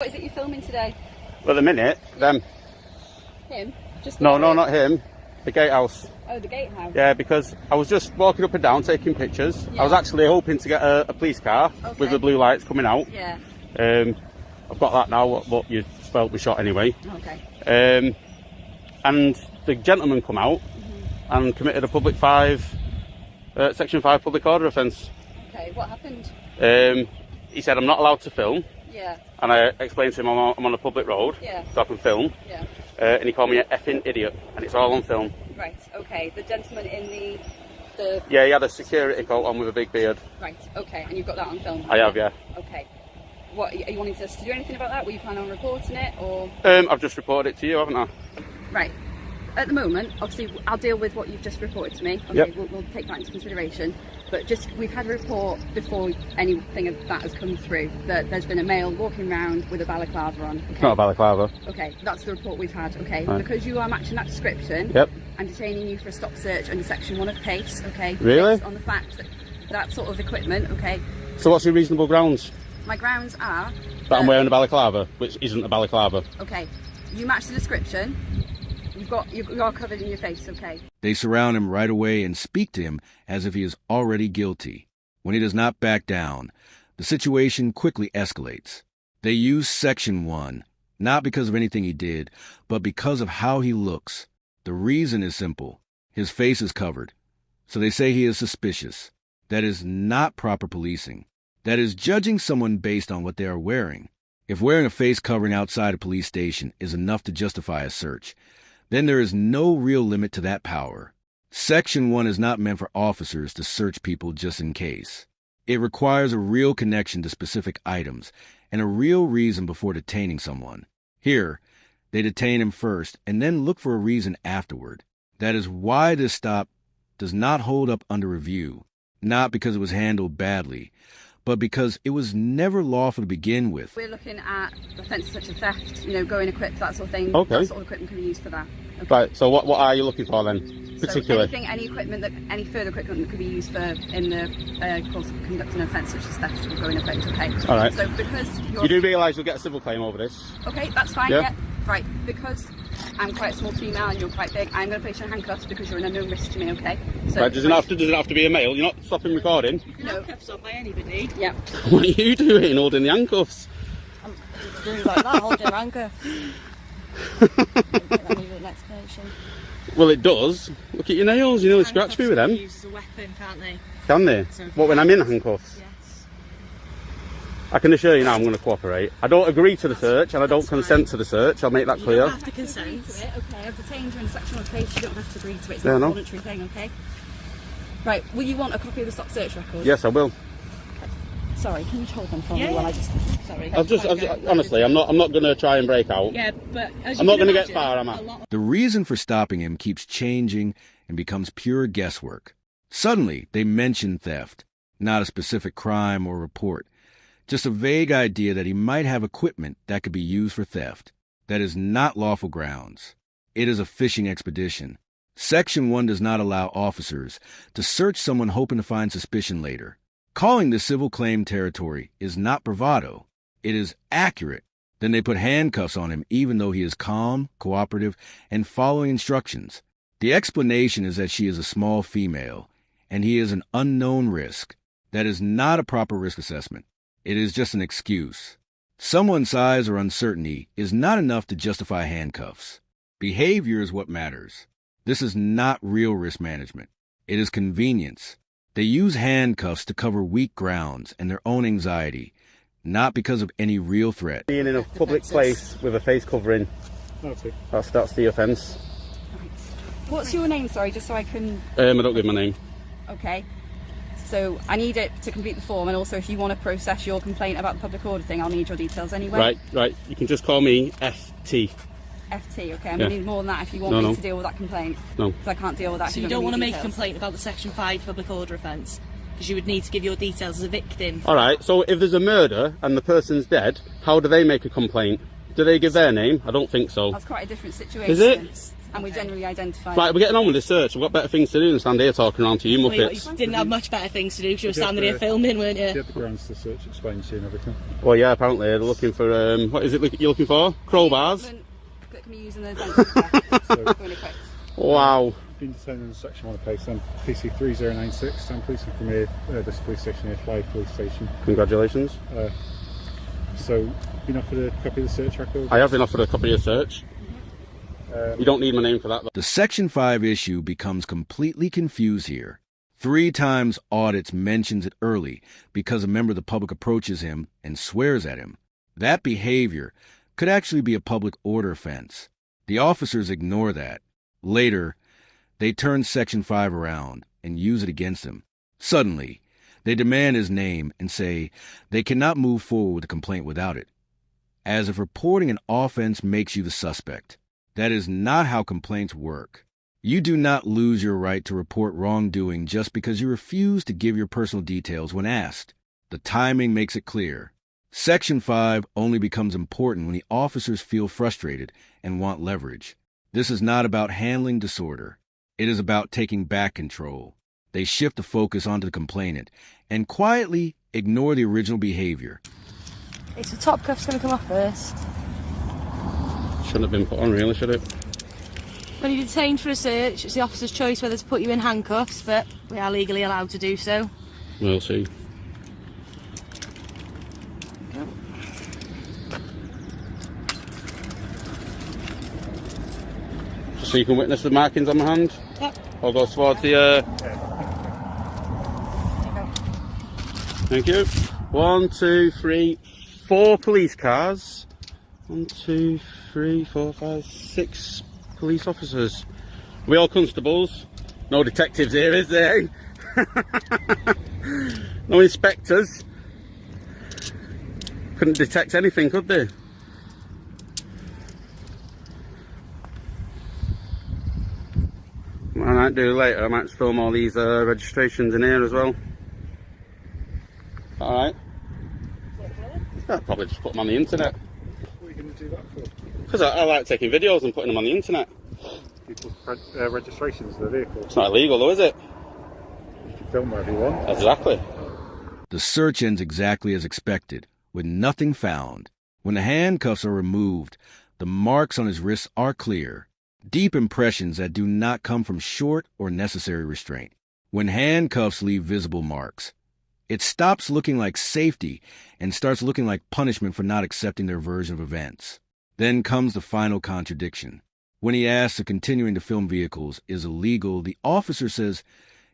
What is it you're filming today? Well, at the minute, them. Him? Just No, not him. The gatehouse. Oh, the gatehouse. Yeah, because I was just walking up and down taking pictures. Yeah. I was actually hoping to get a police car with the blue lights coming out. Yeah. I've got that now, what you felt we shot anyway. Okay. And the gentleman come out and committed a Section 5 public order offence. Okay, what happened? He said I'm not allowed to film. Yeah. And I explained to him I'm on a public road, so I can film. Yeah. And he called me an effing idiot, and it's all on film. Right, okay. The gentleman in the... Yeah, he had a security coat on with a big beard. Right, okay. And you've got that on film? I have, yeah. Okay. What, are you wanting us to do anything about that? Were you planning on reporting it, or...? I've just reported it to you, haven't I? Right. At the moment, obviously, I'll deal with what you've just reported to me. Okay, yep. We'll take that into consideration. But we've had a report before anything of that has come through that there's been a male walking around with a balaclava on. Okay? It's not a balaclava. Okay, that's the report we've had. Okay, right. Because you are matching that description. Yep. I'm detaining you for a stop search under Section 1 of PACE. Okay. Really? Based on the fact that that sort of equipment. Okay. So what's your reasonable grounds? My grounds are that I'm wearing a balaclava, which isn't a balaclava. Okay. You match the description. You are covered in your face, okay? They surround him right away and speak to him as if he is already guilty. When he does not back down, the situation quickly escalates. They use Section 1, not because of anything he did, but because of how he looks. The reason is simple. His face is covered. So they say he is suspicious. That is not proper policing. That is judging someone based on what they are wearing. If wearing a face covering outside a police station is enough to justify a search, then there is no real limit to that power. Section 1 is not meant for officers to search people just in case. It requires a real connection to specific items and a real reason before detaining someone. Here, they detain him first and then look for a reason afterward. That is why this stop does not hold up under review, not because it was handled badly, but because it was never lawful to begin with. We're looking at offences such as theft, going equipped, that sort of thing. Okay. That sort of equipment can be used for that. Okay. Right, so what are you looking for then, particularly? So any further equipment that could be used in the course of conducting an offence such as theft or going equipped, okay? All right. So because you do realise you'll get a civil claim over this? Okay, that's fine, yeah. Right, because I'm quite a small female and you're quite big, I'm going to place you in handcuffs because you're an unknown risk to me, okay? So right, does it have to be a male? You're not stopping recording? No. Handcuffs on by anybody? Yeah. What are you doing holding the handcuffs? I'm doing like that, holding handcuffs. I think that needs an explanation. Well, it does. Look at your nails, you nearly scratched me with them. Handcuffs can be used as a weapon, can't they? Can they? So what, when I'm in handcuffs? Yes. I can assure you now I'm going to cooperate. I don't agree to the search and I don't consent to the search, I'll make that clear. You don't have to consent to it, okay? I've detained you in Section 1 of PACE, you don't have to agree to it, it's Yeah, not a no. voluntary thing, okay? Right, will you want a copy of the stop search record? Yes, I will. Sorry, can you hold them for me while I just... Sorry. Honestly, I'm not going to try and break out. Yeah, but as I'm not going to get far, am I? The reason for stopping him keeps changing and becomes pure guesswork. Suddenly, they mention theft, not a specific crime or report, just a vague idea that he might have equipment that could be used for theft. That is not lawful grounds. It is a fishing expedition. Section 1 does not allow officers to search someone hoping to find suspicion later. Calling this civil claim territory is not bravado. It is accurate. Then they put handcuffs on him even though he is calm, cooperative, and following instructions. The explanation is that she is a small female, and he is an unknown risk. That is not a proper risk assessment. It is just an excuse. Someone's size or uncertainty is not enough to justify handcuffs. Behavior is what matters. This is not real risk management. It is convenience. They use handcuffs to cover weak grounds and their own anxiety, not because of any real threat. Being in a public place with a face covering, that's the offence. Right. What's your name, sorry, just so I can... I don't give my name. Okay. So I need it to complete the form, and also if you want to process your complaint about the public order thing, I'll need your details anyway. Right. You can just call me FT. FT, okay. I'm going to need more than that if you want me to deal with that complaint. No. Because I can't deal with that. So you don't want to make a complaint about the Section 5 public order offence? Because you would need to give your details as a victim. Alright, so if there's a murder and the person's dead, how do they make a complaint? Do they give their name? I don't think so. That's quite a different situation. Is it? and we generally identify. Right, we're getting on with this search. We've got better things to do than stand here talking around to you muppets. You didn't have much better things to do because you were standing here filming, weren't you? You had the grounds to search, explain to you and everything. Well, yeah, apparently they're looking for, what is it you're looking for? Crowbars? Can we use an identifier? Wow. Been detained in section 1 of case on PC 3096. I'm policing from here, this police station here, Fly Police Station. Congratulations. So, been offered a copy of the search record? I have been offered a copy of search. You don't need my name for that, though. The Section 5 issue becomes completely confused here. 3 times Audits mentions it early because a member of the public approaches him and swears at him. That behavior could actually be a public order offense. The officers ignore that. Later, they turn Section 5 around and use it against him. Suddenly, they demand his name and say they cannot move forward with a complaint without it. As if reporting an offense makes you the suspect. That is not how complaints work. You do not lose your right to report wrongdoing just because you refuse to give your personal details when asked. The timing makes it clear. Section 5 only becomes important when the officers feel frustrated and want leverage. This is not about handling disorder. It is about taking back control. They shift the focus onto the complainant and quietly ignore the original behavior. Okay, so top cuff's going to come off first. Shouldn't have been put on, really, should it? When you're detained for a search, it's the officer's choice whether to put you in handcuffs, but we are legally allowed to do so. We'll see. Just so you can witness the markings on my hand? Yep. I'll go towards the... Thank you. 1, 2, 3, 4 police cars. 1, 2, 3, 4, 5, 6 police officers. We all constables. No detectives here, is there? No inspectors. Couldn't detect anything, could they? What I might do later, I might film all these registrations in here as well. Alright. I'll probably just put them on the internet. What are you going to do that for? Because I like taking videos and putting them on the internet. People's registrations of the vehicle. It's not illegal though, is it? You can film wherever you want. Exactly. The search ends exactly as expected, with nothing found. When the handcuffs are removed, the marks on his wrists are clear. Deep impressions that do not come from short or necessary restraint. When handcuffs leave visible marks, it stops looking like safety and starts looking like punishment for not accepting their version of events. Then comes the final contradiction. When he asks if continuing to film vehicles is illegal, the officer says,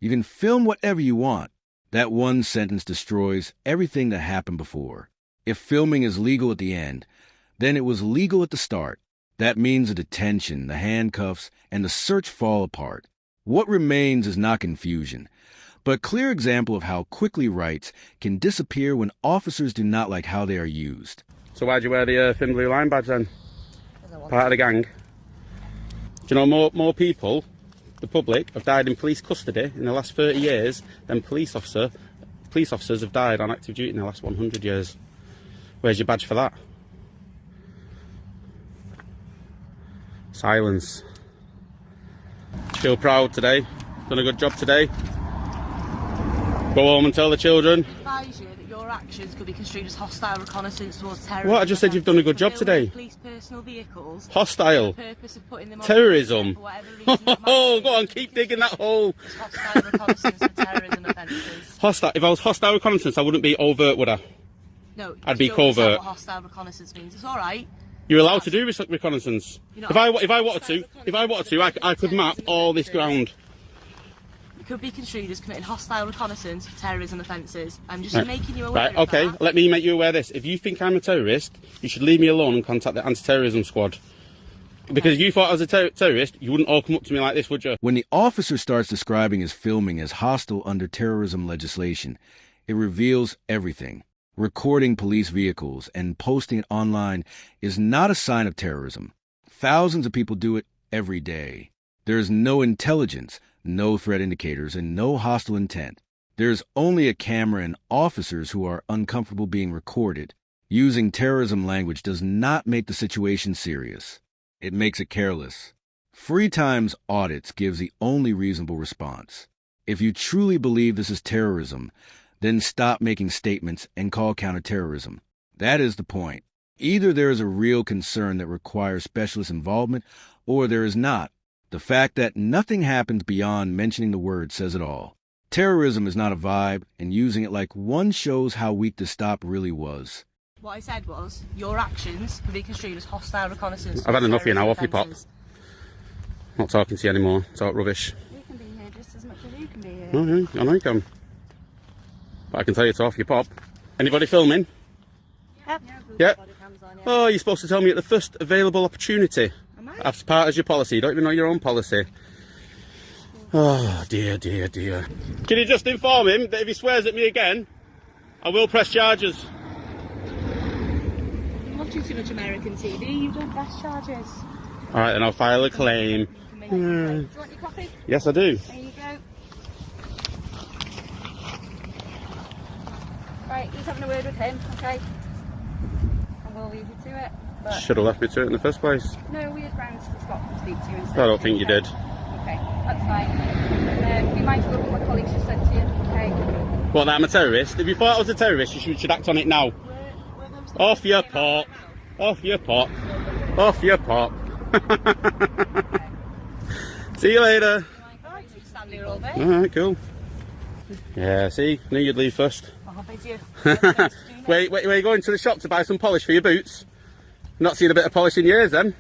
"You can film whatever you want." That one sentence destroys everything that happened before. If filming is legal at the end, then it was legal at the start. That means the detention, the handcuffs, and the search fall apart. What remains is not confusion, but a clear example of how quickly rights can disappear when officers do not like how they are used. So why'd you wear the thin blue line badge then? Part of the gang? Do you know more people, the public, have died in police custody in the last 30 years than police officers have died on active duty in the last 100 years? Where's your badge for that? Silence. Feel proud today? Done a good job today? Go home and tell the children. I advise you that your actions could be construed as hostile reconnaissance towards terrorism. What? I just said you've done a good job today. Police personal vehicles. Hostile. For the purpose of putting them on Terrorism. for whatever reason that might Oh, be. go on, keep digging that hole. It's hostile reconnaissance for terrorism offences. Hostile. If I was hostile reconnaissance, I wouldn't be overt, would I? No, I'd be you don't understand covert. what hostile reconnaissance means. It's all right. You're allowed to do reconnaissance. You're not If I allowed wanted to. to, I could map all this ground. You could be construed as committing hostile reconnaissance for terrorism offences. I'm just Right. making you aware Right, of okay, that. let me make you aware of this. If you think I'm a terrorist, you should leave me alone and contact the anti-terrorism squad. Because if you thought I was a terrorist, you wouldn't all come up to me like this, would you? When the officer starts describing his filming as hostile under terrorism legislation, it reveals everything. Recording police vehicles and posting it online is not a sign of terrorism. Thousands of people do it every day. There is no intelligence, no threat indicators, and no hostile intent. There is only a camera and officers who are uncomfortable being recorded. Using terrorism language does not make the situation serious. It makes it careless. Free Time's audits gives the only reasonable response. If you truly believe this is terrorism, then stop making statements and call counterterrorism. That is the point. Either there is a real concern that requires specialist involvement, or there is not. The fact that nothing happens beyond mentioning the word says it all. Terrorism is not a vibe, and using it like one shows how weak the stop really was. What I said was, your actions can be construed as hostile reconnaissance. I've had enough of you now, off you pop. offences. Not talking to you anymore. Talk rubbish. You can be here just as much as you can be here. Oh, yeah, I know you can. But I can tell you to off your pop. Anybody filming? Yep. Yeah. Body cams on, yeah. Oh, you're supposed to tell me at the first available opportunity. Am I? As part of your policy. You don't even know your own policy. Oh, dear, dear, dear. Can you just inform him that if he swears at me again, I will press charges? I'm watching too much American TV. You don't press charges. Alright, then I'll file a claim. You can make it. Do you want your coffee? Yes, I do. There you go. Right, he's having a word with him, okay? And we'll leave you to it. But Should have left me to it in the first place. No, we had grounds to stop and speak to you instead. I don't think you did. Okay, that's fine. Be mindful of what my colleagues just said to you, okay? What, that I'm a terrorist? If you thought I was a terrorist, you should act on it now. Off your pop. Off your pop. Off your pop. See you later. Alright, so you stand here all day. Alright, cool. Yeah, see? Knew you'd leave first. I'll bid you. Wait, are you going to the shop to buy some polish for your boots? Not seen a bit of polish in years then.